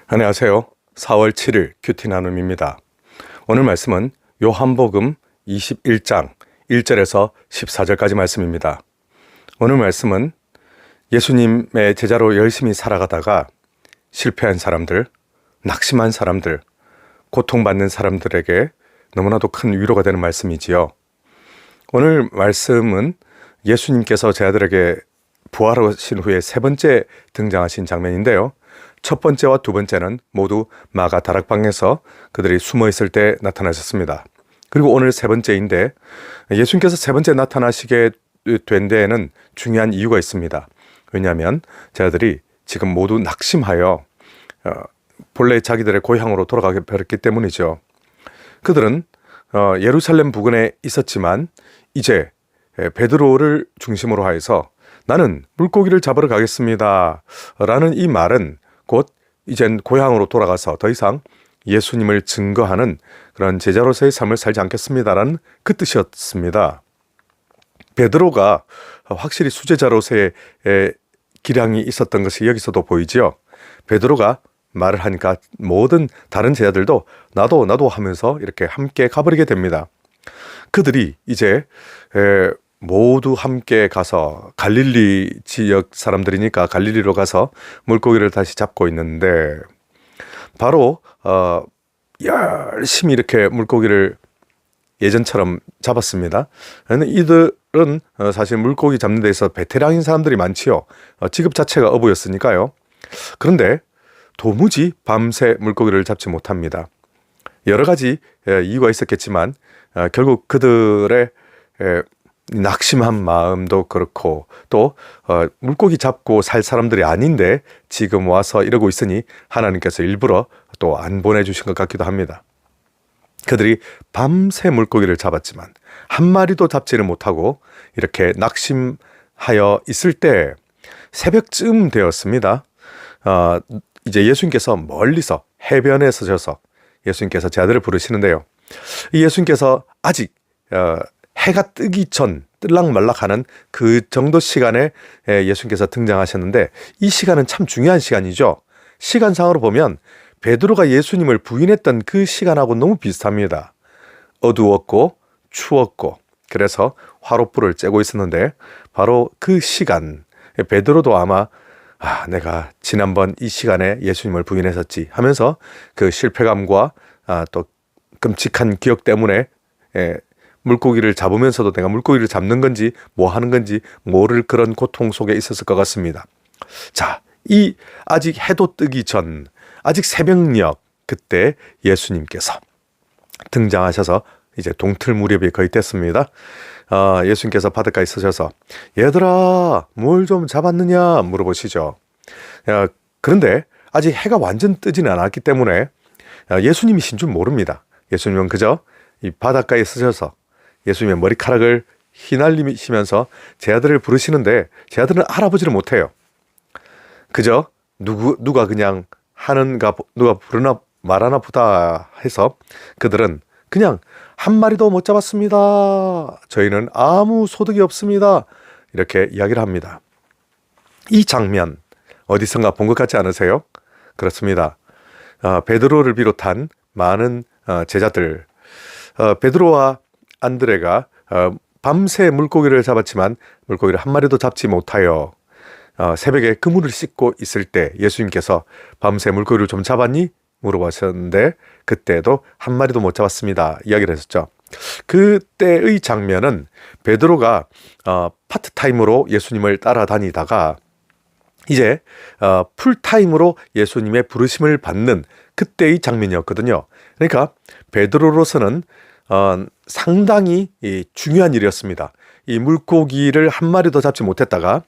안녕하세요. 4월 7일 큐티 나눔입니다. 오늘 말씀은 요한복음 21장 1절에서 14절까지 말씀입니다. 오늘 말씀은 예수님의 제자로 열심히 살아가다가 실패한 사람들, 낙심한 사람들, 고통받는 사람들에게 너무나도 큰 위로가 되는 말씀이지요. 오늘 말씀은 예수님께서 제자들에게 부활하신 후에 세 번째 등장하신 장면인데요. 첫 번째와 두 번째는 모두 마가 다락방에서 그들이 숨어 있을 때 나타나셨습니다. 그리고 오늘 세 번째인데 예수님께서 세 번째 나타나시게 된 데에는 중요한 이유가 있습니다. 왜냐하면 제자들이 지금 모두 낙심하여 본래 자기들의 고향으로 돌아가게 되었기 때문이죠. 그들은 예루살렘 부근에 있었지만 이제 베드로를 중심으로 하여서 나는 물고기를 잡으러 가겠습니다 라는 이 말은 곧 이젠 고향으로 돌아가서 더 이상 예수님을 증거하는 그런 제자로서의 삶을 살지 않겠습니다라는 그 뜻이었습니다. 베드로가 확실히 수제자로서의 기량이 있었던 것이 여기서도 보이지요. 베드로가 말을 하니까 모든 다른 제자들도 나도 하면서 이렇게 함께 가버리게 됩니다. 그들이 이제 모두 함께 가서 갈릴리 지역 사람들이니까 갈릴리로 가서 물고기를 다시 잡고 있는데 바로 열심히 이렇게 물고기를 예전처럼 잡았습니다. 이들은 사실 물고기 잡는 데서 베테랑인 사람들이 많지요. 직업 자체가 어부였으니까요. 그런데 도무지 밤새 물고기를 잡지 못합니다. 여러 가지 이유가 있었겠지만 결국 그들의 낙심한 마음도 그렇고 또 물고기 잡고 살 사람들이 아닌데 지금 와서 이러고 있으니 하나님께서 일부러 또 안 보내주신 것 같기도 합니다. 그들이 밤새 물고기를 잡았지만 한 마리도 잡지를 못하고 이렇게 낙심하여 있을 때 새벽쯤 되었습니다. 이제 예수님께서 멀리서 해변에 서셔서 예수님께서 제자들을 부르시는데요. 예수님께서 아직 해가 뜨기 전 뜰락말락하는 그 정도 시간에 예수님께서 등장하셨는데 이 시간은 참 중요한 시간이죠. 시간상으로 보면 베드로가 예수님을 부인했던 그 시간하고 너무 비슷합니다. 어두웠고 추웠고 그래서 화롯불을 쬐고 있었는데 바로 그 시간 베드로도 아마 내가 지난번 이 시간에 예수님을 부인했었지 하면서 그 실패감과 또 끔찍한 기억 때문에 물고기를 잡으면서도 내가 물고기를 잡는 건지 뭐 하는 건지 모를 그런 고통 속에 있었을 것 같습니다. 자, 이 아직 해도 뜨기 전 아직 새벽녘 그때 예수님께서 등장하셔서 이제 동틀 무렵이 거의 됐습니다. 예수님께서 바닷가에 서셔서 얘들아 뭘 좀 잡았느냐 물어보시죠. 그런데 아직 해가 완전 뜨지는 않았기 때문에 예수님이신 줄 모릅니다. 예수님은 그저 이 바닷가에 서셔서 예수님의 머리카락을 휘날리시면서 제자들을 부르시는데 제자들은 알아보지를 못해요. 그저 누가 그냥 하는가 누가 부르나 말하나 보다 해서 그들은 그냥 한 마리도 못 잡았습니다. 저희는 아무 소득이 없습니다. 이렇게 이야기를 합니다. 이 장면 어디선가 본 것 같지 않으세요? 그렇습니다. 베드로를 비롯한 많은 제자들 베드로와 안드레가 밤새 물고기를 잡았지만 물고기를 한 마리도 잡지 못하여 새벽에 그물을 씻고 있을 때 예수님께서 밤새 물고기를 좀 잡았니? 물어보셨는데 그때도 한 마리도 못 잡았습니다. 이야기를 했었죠. 그때의 장면은 베드로가 파트타임으로 예수님을 따라다니다가 이제 풀타임으로 예수님의 부르심을 받는 그때의 장면이었거든요. 그러니까 베드로로서는 상당히 중요한 일이었습니다. 이 물고기를 한 마리도 잡지 못했다가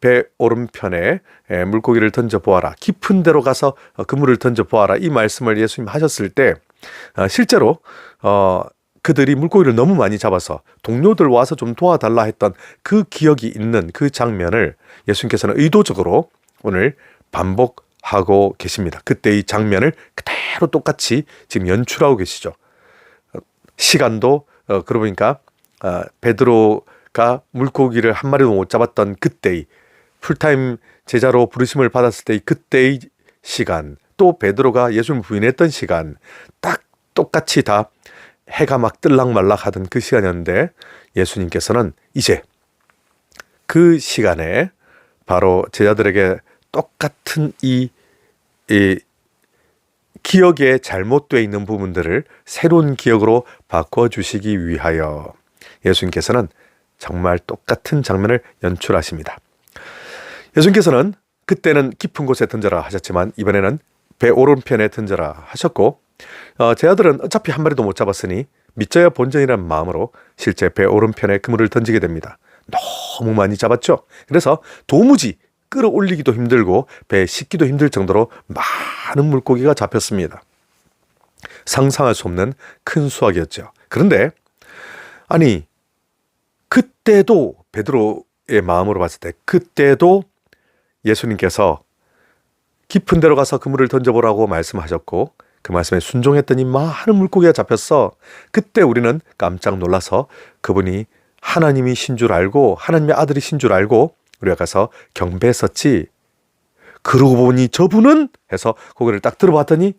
배 오른편에 물고기를 던져보아라. 깊은 데로 가서 그물을 던져보아라. 이 말씀을 예수님 하셨을 때 실제로 그들이 물고기를 너무 많이 잡아서 동료들 와서 좀 도와달라 했던 그 기억이 있는 그 장면을 예수님께서는 의도적으로 오늘 반복하고 계십니다. 그때의 장면을 그대로 똑같이 지금 연출하고 계시죠. 시간도 그러고 보니까 베드로가 물고기를 한 마리도 못 잡았던 그때의 풀타임 제자로 부르심을 받았을 때의 그때의 시간 또 베드로가 예수님을 부인했던 시간, 딱 똑같이 다 해가 막 뜰락말락 하던 그 시간이었는데 예수님께서는 이제 그 시간에 바로 제자들에게 똑같은 이 기억에 잘못되어 있는 부분들을 새로운 기억으로 바꿔주시기 위하여 예수님께서는 정말 똑같은 장면을 연출하십니다. 예수님께서는 그때는 깊은 곳에 던져라 하셨지만 이번에는 배 오른편에 던져라 하셨고 제자들은 어차피 한 마리도 못 잡았으니 믿져야 본전이라는 마음으로 실제 배 오른편에 그물을 던지게 됩니다. 너무 많이 잡았죠. 그래서 도무지 끌어올리기도 힘들고 배에 싣기도 힘들 정도로 많은 물고기가 잡혔습니다. 상상할 수 없는 큰 수확이었죠. 그런데 아니 그때도 베드로의 마음으로 봤을 때 그때도 예수님께서 깊은 데로 가서 그물을 던져보라고 말씀하셨고 그 말씀에 순종했더니 많은 물고기가 잡혔어. 그때 우리는 깜짝 놀라서 그분이 하나님이신 줄 알고 하나님의 아들이신 줄 알고 우리가 가서 경배했었지. 그러고 보니 저분은 해서 고개를 딱 들어봤더니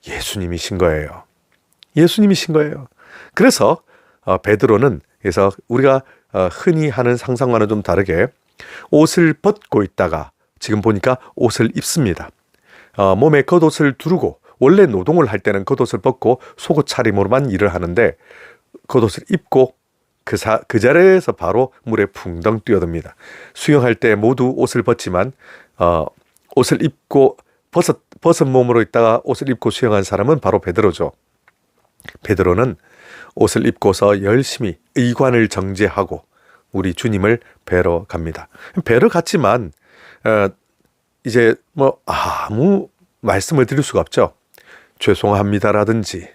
예수님이신 거예요. 예수님이신 거예요. 그래서 베드로는 그래서 우리가 흔히 하는 상상과는 좀 다르게 옷을 벗고 있다가 지금 보니까 옷을 입습니다. 몸에 겉옷을 두르고 원래 노동을 할 때는 겉옷을 벗고 속옷 차림으로만 일을 하는데 겉옷을 입고 그 자리에서 바로 물에 풍덩 뛰어듭니다. 수영할 때 모두 옷을 벗지만 옷을 입고 벗은 몸으로 있다가 옷을 입고 수영한 사람은 바로 베드로죠. 베드로는 옷을 입고서 열심히 의관을 정제하고 우리 주님을 뵈러 갑니다. 뵈러 갔지만 이제 뭐 아무 말씀을 드릴 수가 없죠. 죄송합니다라든지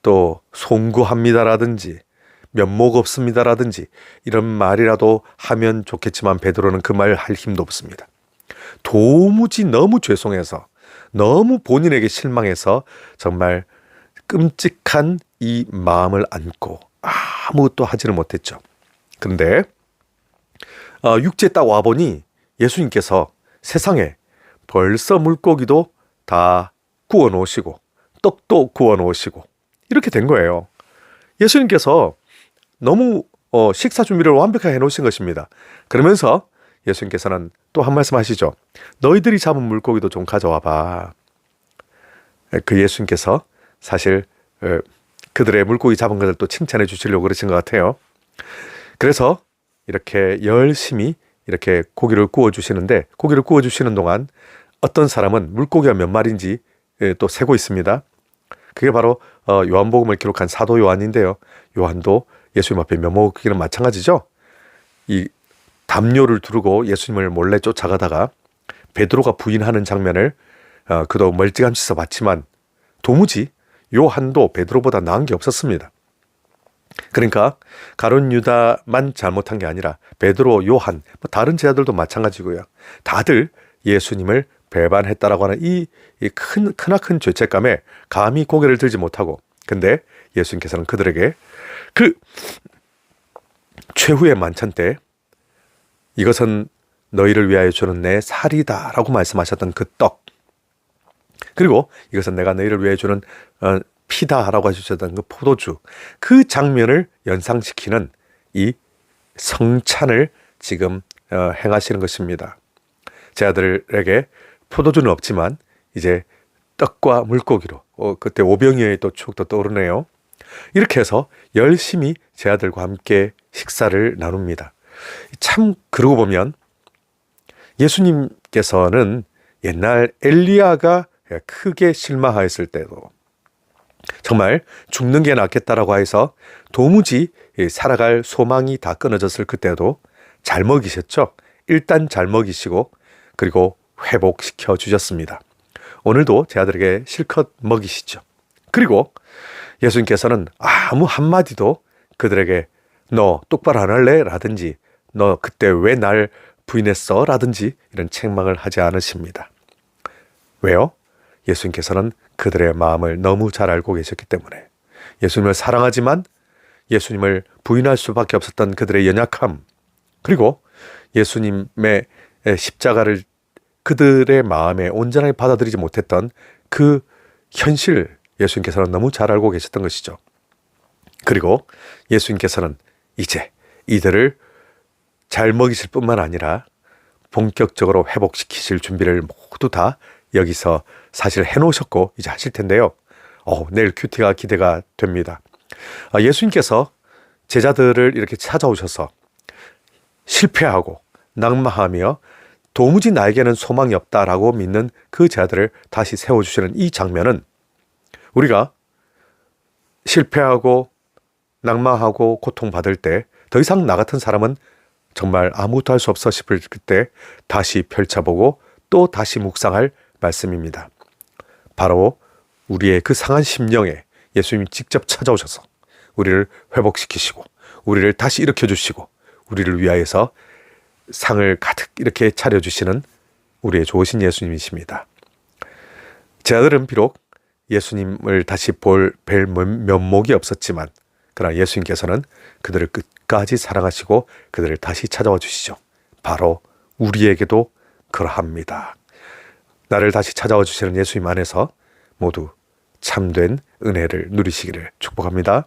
또 송구합니다라든지 면목 없습니다라든지 이런 말이라도 하면 좋겠지만 베드로는 그 말 할 힘도 없습니다. 도무지 너무 죄송해서 너무 본인에게 실망해서 정말 끔찍한 이 마음을 안고 아무것도 하지를 못했죠. 그런데 육지에 딱 와보니 예수님께서 세상에 벌써 물고기도 다 구워 놓으시고 떡도 구워 놓으시고 이렇게 된 거예요. 예수님께서 너무 식사 준비를 완벽하게 해놓으신 것입니다. 그러면서 예수님께서는 또 한 말씀 하시죠. 너희들이 잡은 물고기도 좀 가져와 봐. 그 예수님께서 사실 그들의 물고기 잡은 것을 또 칭찬해 주시려고 그러신 것 같아요. 그래서 이렇게 열심히 이렇게 고기를 구워 주시는데 고기를 구워 주시는 동안 어떤 사람은 물고기가 몇 마리인지 또 세고 있습니다. 그게 바로 요한복음을 기록한 사도 요한인데요. 요한도 예수님 앞에 면목기는 마찬가지죠. 이 담요를 두르고 예수님을 몰래 쫓아가다가 베드로가 부인하는 장면을 그도 멀찌감치서 봤지만 도무지 요한도 베드로보다 나은 게 없었습니다. 그러니까 가룟 유다만 잘못한 게 아니라 베드로, 요한, 다른 제자들도 마찬가지고요. 다들 예수님을 배반했다라고 하는 이 크나큰 죄책감에 감히 고개를 들지 못하고 근데 예수님께서는 그들에게 그 최후의 만찬 때 이것은 너희를 위하여 주는 내 살이다 라고 말씀하셨던 그 떡 그리고 이것은 내가 너희를 위하여 주는 피다 라고 하셨던 그 포도주 그 장면을 연상시키는 이 성찬을 지금 행하시는 것입니다. 제자들에게 포도주는 없지만 이제 떡과 물고기로 그때 오병이어의 또 추억도 떠오르네요. 이렇게 해서 열심히 제자들과 함께 식사를 나눕니다. 참 그러고 보면 예수님께서는 옛날 엘리야가 크게 실망하였을 때도 정말 죽는 게 낫겠다라고 해서 도무지 살아갈 소망이 다 끊어졌을 그때도 잘 먹이셨죠. 일단 잘 먹이시고 그리고 회복시켜 주셨습니다. 오늘도 제자들에게 실컷 먹이시죠. 그리고 예수님께서는 아무 한마디도 그들에게 너 똑바로 안 할래? 라든지 너 그때 왜 날 부인했어? 라든지 이런 책망을 하지 않으십니다. 왜요? 예수님께서는 그들의 마음을 너무 잘 알고 계셨기 때문에 예수님을 사랑하지만 예수님을 부인할 수밖에 없었던 그들의 연약함 그리고 예수님의 십자가를 그들의 마음에 온전하게 받아들이지 못했던 그 현실 예수님께서는 너무 잘 알고 계셨던 것이죠. 그리고 예수님께서는 이제 이들을 잘 먹이실 뿐만 아니라 본격적으로 회복시키실 준비를 모두 다 여기서 사실 해놓으셨고 이제 하실 텐데요. 내일 큐티가 기대가 됩니다. 예수님께서 제자들을 이렇게 찾아오셔서 실패하고 낙마하며 도무지 나에게는 소망이 없다라고 믿는 그 제자들을 다시 세워주시는 이 장면은 우리가 실패하고 낙마하고 고통받을 때 더 이상 나 같은 사람은 정말 아무것도 할 수 없어 싶을 때 다시 펼쳐보고 또 다시 묵상할 말씀입니다. 바로 우리의 그 상한 심령에 예수님이 직접 찾아오셔서 우리를 회복시키시고 우리를 다시 일으켜주시고 우리를 위하여서 상을 가득 이렇게 차려주시는 우리의 좋으신 예수님이십니다. 제자들은 비록 예수님을 다시 뵐 면목이 없었지만 그러나 예수님께서는 그들을 끝까지 사랑하시고 그들을 다시 찾아와 주시죠. 바로 우리에게도 그러합니다. 나를 다시 찾아와 주시는 예수님 안에서 모두 참된 은혜를 누리시기를 축복합니다.